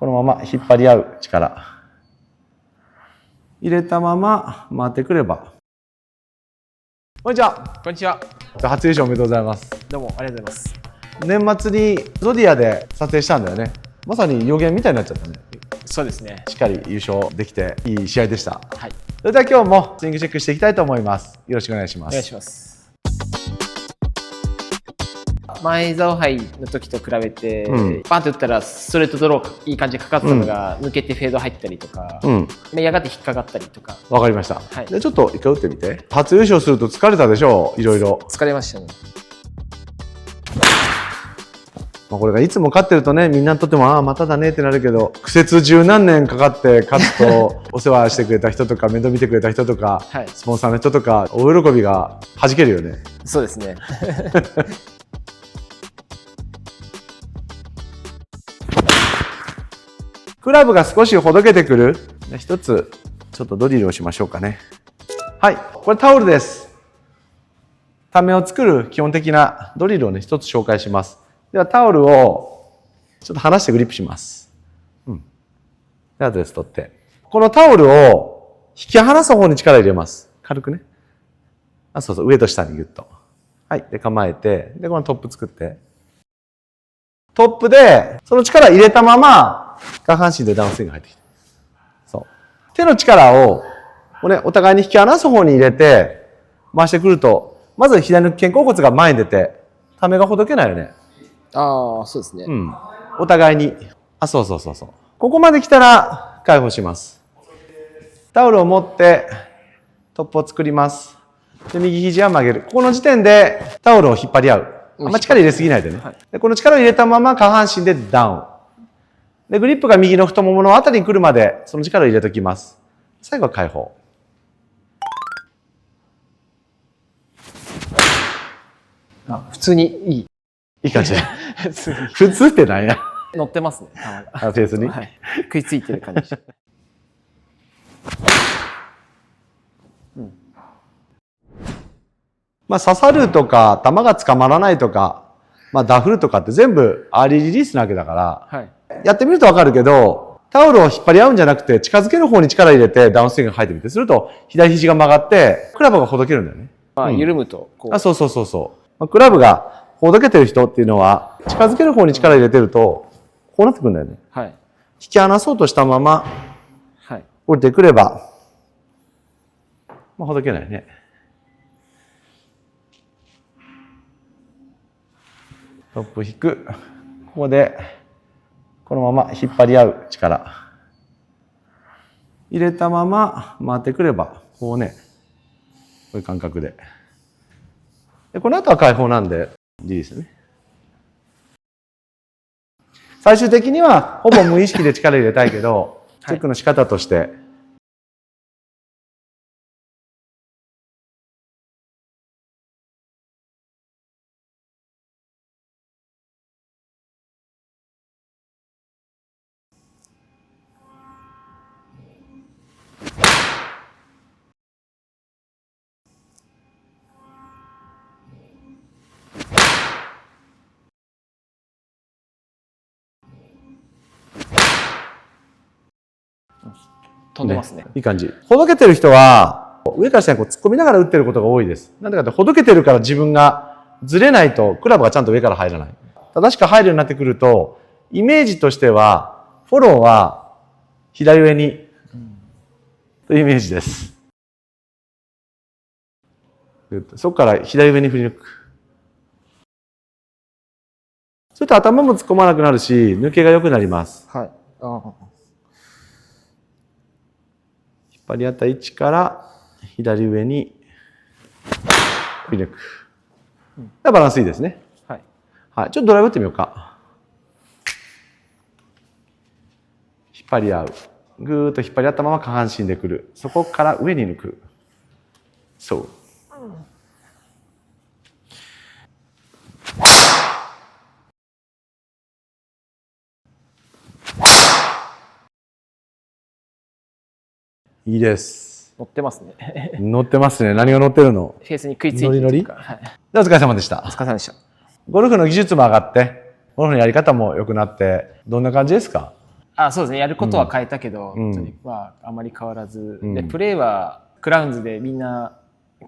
このまま引っ張り合う力。入れたまま回ってくれば。こんにちは。こんにちは。初優勝おめでとうございます。どうもありがとうございます。年末にゾディアで撮影したんだよね。まさに予言みたいになっちゃったね。そうですね。しっかり優勝できていい試合でした。はい。それでは今日もスイングチェックしていきたいと思います。よろしくお願いします。お願いします。前竿杯の時と比べて、バンと打ったらストレートドローいい感じでかかったのが、抜けてフェード入ったりとか、やがて引っかかったりとか。わかりました。はい、でちょっと一回打ってみて。初優勝すると疲れたでしょう、いろいろ。疲れましたね。これがいつも勝ってるとね、みんなにとってもああまただねってなるけど、苦節十何年かかって勝つとお世話してくれた人とか面倒見てくれた人とか、はい、スポンサーの人とかお喜びがはじけるよね。そうですね。クラブが少しほどけてくる。一つちょっとドリルをしましょうかね。はい、これタオルです。ためを作る基本的なドリルをね一つ紹介します。ではタオルをちょっと離してグリップします。でアドレス取って、このタオルを引き離す方に力入れます。軽くね。そうそう、上と下にギュッと。はい、で構えて、でこのトップ作って、トップでその力入れたまま下半身でダウンスイング入ってきて、そう手の力をお互いに引き離す方に入れて回してくると、まず左の肩甲骨が前に出てためがほどけないよね。ああ、そうですね。お互いに。そう。ここまで来たら解放します。タオルを持ってトップを作ります。で右肘は曲げる。ここの時点でタオルを引っ張り合う。あんま力入れすぎないでね。でこの力を入れたまま下半身でダウン。でグリップが右の太もものあたりに来るまでその力を入れておきます。最後は解放。普通にいい。いい感じ。普通ってなんや。乗ってますね。フェースに。はい。食いついてる感じ。刺さるとか球が捕まらないとか、ダフるとかって全部アーリーリリースなわけだから、はい、やってみるとわかるけど、タオルを引っ張り合うんじゃなくて近づける方に力入れてダウンスイングが入ってみて、すると左肘が曲がってクラブがほどけるんだよね。緩むとこう。そう。クラブがほどけてる人っていうのは近づける方に力入れてるとこうなってくるんだよね。はい、引き離そうとしたまま降りてくれば、ほどけないね。トップ引く。ここでこのまま引っ張り合う力。入れたまま回ってくれば、こうね、こういう感覚で。でこの後は解放なんでリリースね。最終的にはほぼ無意識で力入れたいけど、チェックの仕方として、飛んでますね。いい感じ。ほどけてる人は上から下にこう突っ込みながら打ってることが多いです。なんでかってほどけてるから自分がずれないとクラブがちゃんと上から入らない。正しく入るようになってくると、イメージとしてはフォローは左上にというイメージです。そこから左上に振り抜く。それと頭も突っ込まなくなるし、抜けが良くなります。はい。引っ張り合った位置から左上に振り抜く。バランスいいですね。はい。はい。ちょっとドライブ打ってみようか。引っ張り合う。ぐーっと引っ張り合ったまま下半身でくる。そこから上に抜く。そう。いいです。乗ってますね。乗ってますね。何が乗ってるの？フェースに食いついてる。ノリノリ？はい。でお疲れ様でした。お疲れ様でした。ゴルフの技術も上がって、ゴルフのやり方も良くなって、どんな感じですか？そうですね。やることは変えたけど、本当にあまり変わらず。で、プレーはクラウンズでみんな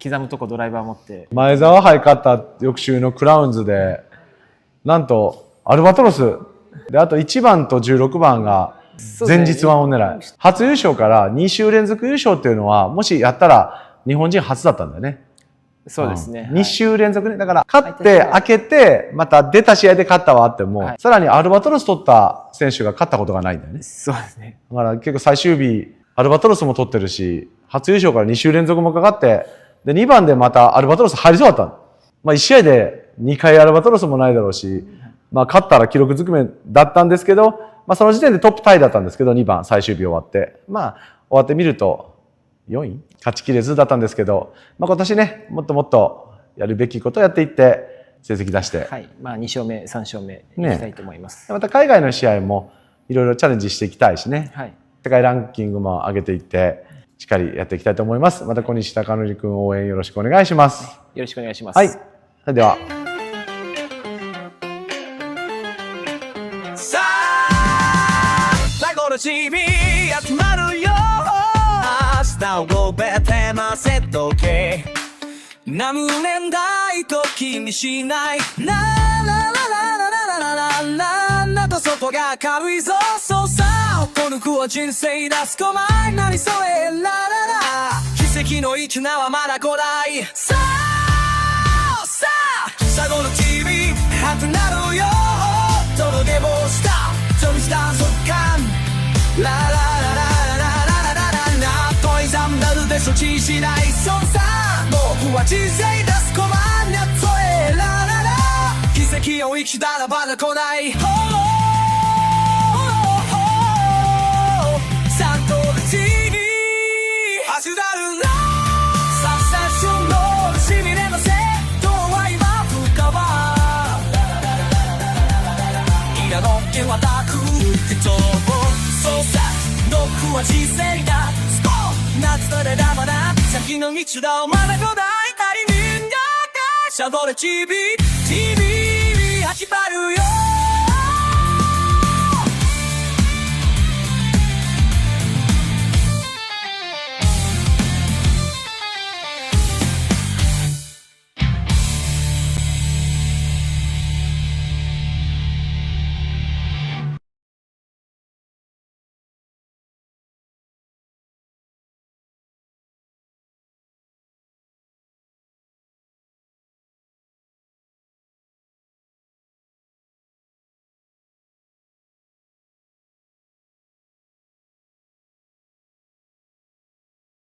刻むとこドライバー持って。前澤杯勝った翌週のクラウンズで、なんと、アルバトロス。で、あと1番と16番が前日ワンを狙い。初優勝から2週連続優勝っていうのは、もしやったら日本人初だったんだよね。そうですね。2週連続ね。だから、勝って開けて、また出た試合で勝ったはあっても、さらにアルバトロス取った選手が勝ったことがないんだよね。そうですね。だから結構最終日、アルバトロスも取ってるし、初優勝から2週連続もかかって、で、2番でまたアルバトロス入りそうだったの。まあ1試合で2回アルバトロスもないだろうし、まあ勝ったら記録ずくめだったんですけど、まあその時点でトップタイだったんですけど、2番最終日終わって。まあ終わってみると、4位勝ちきれずだったんですけど、まあ今年ね、もっともっとやるべきことをやっていって、成績出して。はい。まあ2勝目、3勝目いきたいと思います。また海外の試合もいろいろチャレンジしていきたいしね。はい。世界ランキングも上げていって、しっかりやっていきたいと思います。また小西貴則君応援よろしくお願いします。よろしくお願いします。はい。それでは。さあ、最後のチビ集まるよ。明日をごべてませとけ。何年代と気にしない。なと外が軽いぞ。そうさ、この子は人生出すこまい。何それラララ。奇跡の一名はまだ来ない。さあ、さあ、最後のチビ集まるよ。届け棒した飛びした速乾ララララララララララといざんだるで処置しないそうさ僕は人生出すこまんやっとえラララ奇跡を生きたらまだ来ないサントルチに走らるなサクセションのしびれのせどうは今深場の手はたくってとそうさ毒は人生だスコー夏でだまだ先の道だまだ来ない他人がシャドレチビ TV 始まるよ